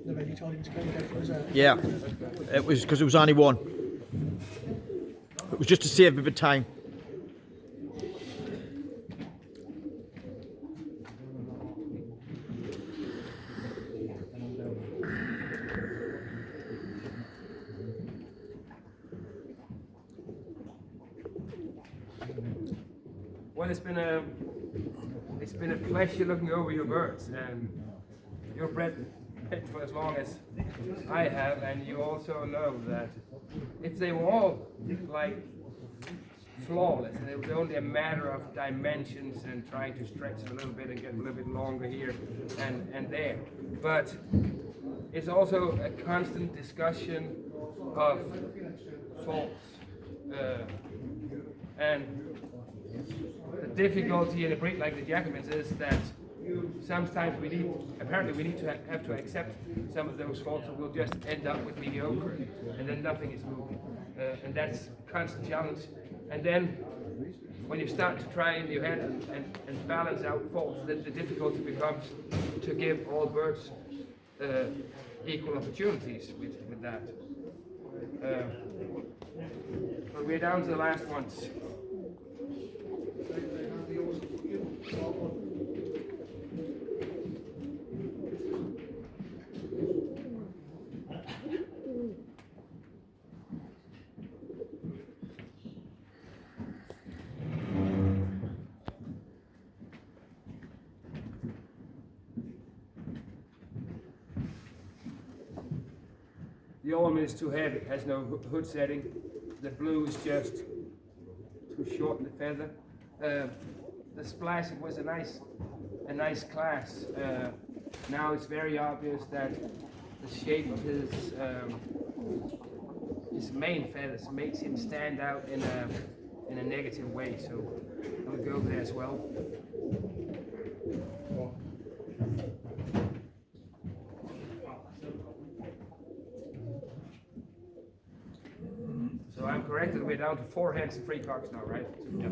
the way you told him to go for reserve? Yeah, it was because there was only one. It was just to save a bit of time. Well, it's been a pleasure looking over your birds, and you've bred pit for as long as I have, and you also know that if they were all like flawless, and it was only a matter of dimensions and trying to stretch it a little bit and get a little bit longer here and there, but it's also a constant discussion of faults, and the difficulty in a breed like the Jacobins is that sometimes we need to have to accept some of those faults, or we'll just end up with mediocre, and then nothing is moving, and that's a constant challenge. And then when you start to try in your head and balance out faults, then the difficulty becomes to give all birds equal opportunities with that. But we're down to the last ones. The almond is too heavy, has no hood setting. The blue is just too short in the feather. The splash was a nice class. Now it's very obvious that the shape of his main feathers makes him stand out in a negative way. So we'll go there as well. So I'm correct that we're down to 4 hens and 3 cocks now, right? Yeah.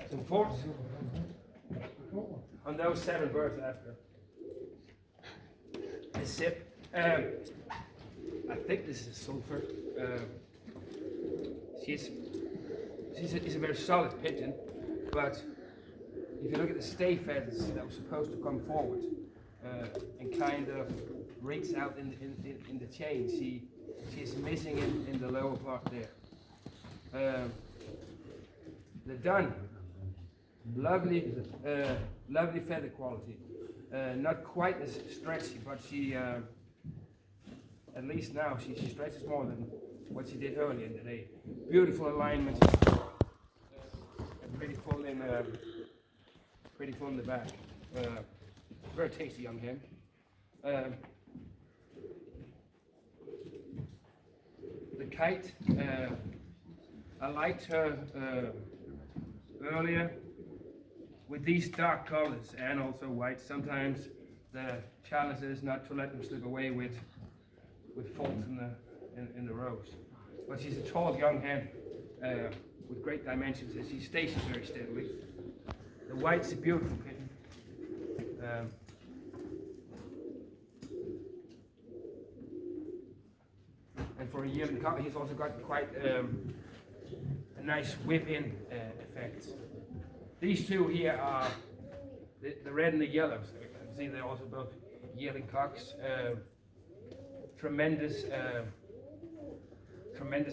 Some forks on those 7 birds after a sip. I think this is sulfur. She's a very solid pigeon, but if you look at the stay feathers that were supposed to come forward and kind of reach out in the chain, she's missing in the lower part there. The dun, lovely feather quality, not quite as stretchy, but she at least now she stretches more than what she did earlier in the day. Beautiful alignment, pretty full in the back. Very tasty young hen. The kite, I liked her earlier with these dark colors and also white. Sometimes the challenge is not to let them slip away with with faults in the rows. But she's a tall young hen with great dimensions, and she stations very steadily. The white's a beautiful kitten. And for a yearling cock, he's also got quite a nice whip-in effect. These two here are the red and the yellow. So you can see they're also both yearling cocks. Tremendous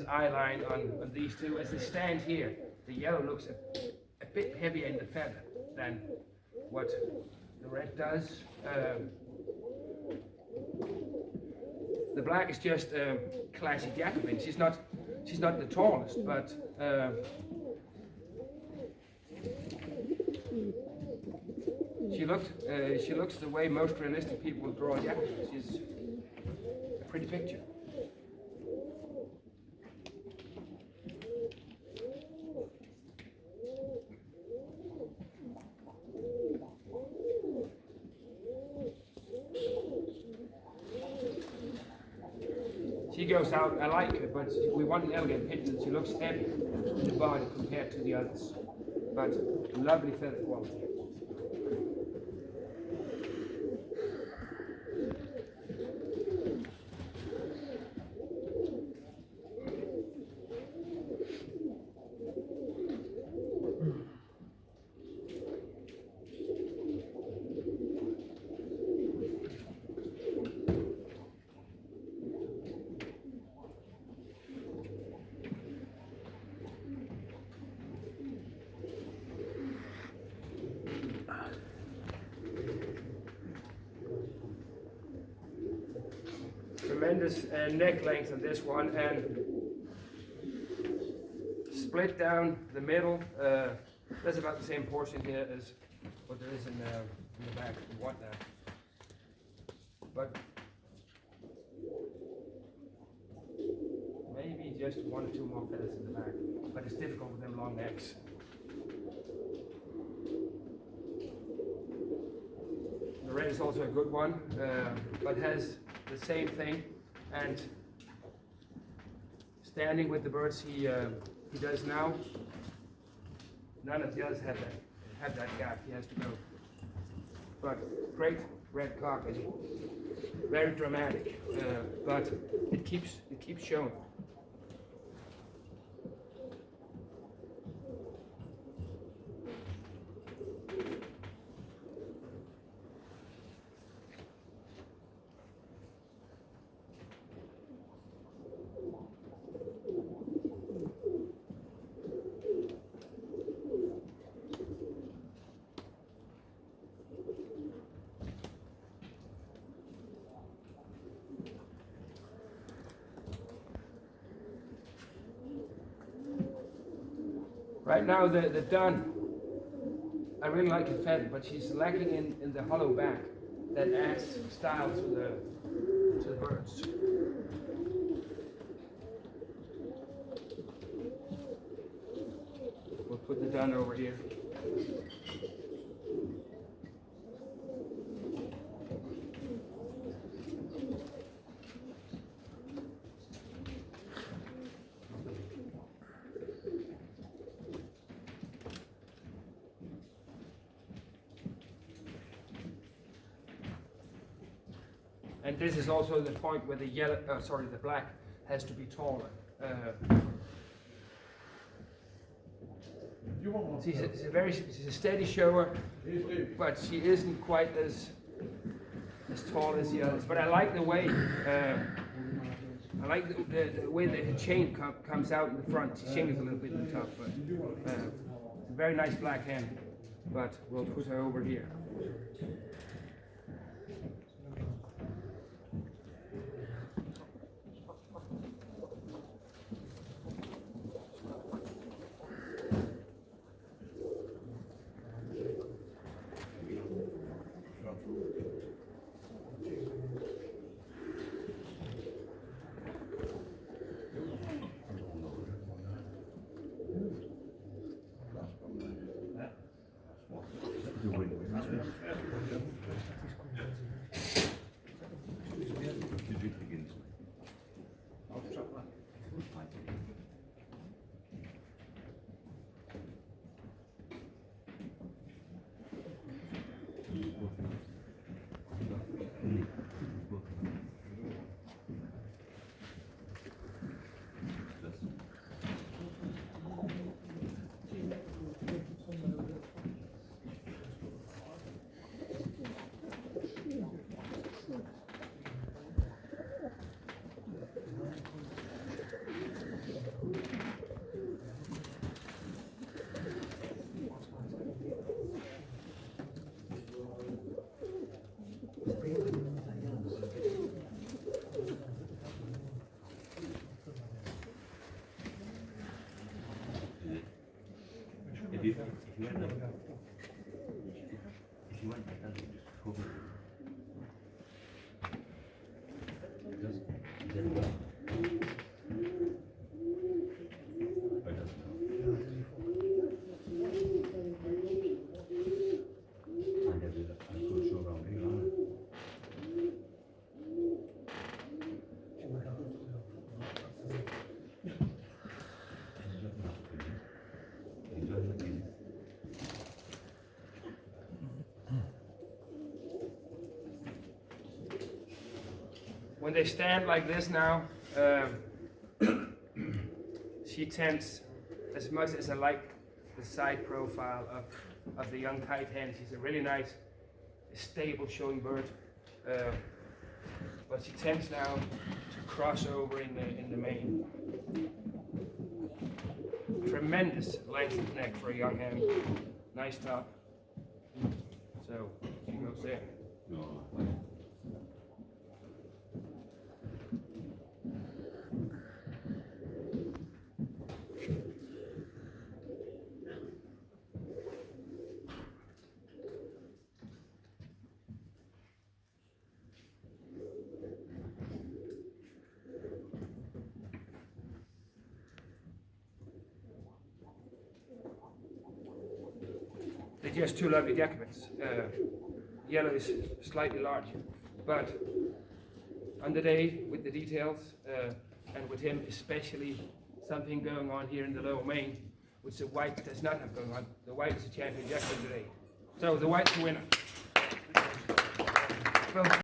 eye line on these two. As they stand here, the yellow looks a bit heavier in the feather than what the red does. The black is just classic Jacobin. She's not the tallest, but she looks the way most realistic people would draw a Jacobin. She's a pretty picture. She goes out, I like her, but we want an elegant pigeon. She looks heavy in the body compared to the others, but lovely feather quality. Tremendous neck length on this one, and split down the middle. That's about the same portion here as what there is in the back. We want that, but maybe just 1 or 2 more feathers in the back. But it's difficult with them long necks. The red is also a good one, but has the same thing, and standing with the birds he does now, none of the others have that gap. He has to go. But great red cock, and very dramatic, but it keeps showing. Right now, the dun, I really like her feather, but she's lacking in the hollow back that adds style to the birds. We'll put the dun over here. And this is also the point where the black has to be taller. She's a steady shower, but she isn't quite as tall as the others. But I like the way the way the chain comes out in the front. She shingles a little bit in the top, but it's a very nice black hen. But we'll put her over here. When they stand like this now, she tends, as much as I like the side profile of the young kite hen, she's a really nice, stable showing bird. But she tends now to cross over in the mane. Tremendous length of neck for a young hen. Nice top. So she goes there. They're just two lovely Jacobins. Yellow is slightly larger, but on the day with the details and with him especially something going on here in the lower mane, which the white does not have going on. The white is a champion Jacobin today. So the white's the winner. Well,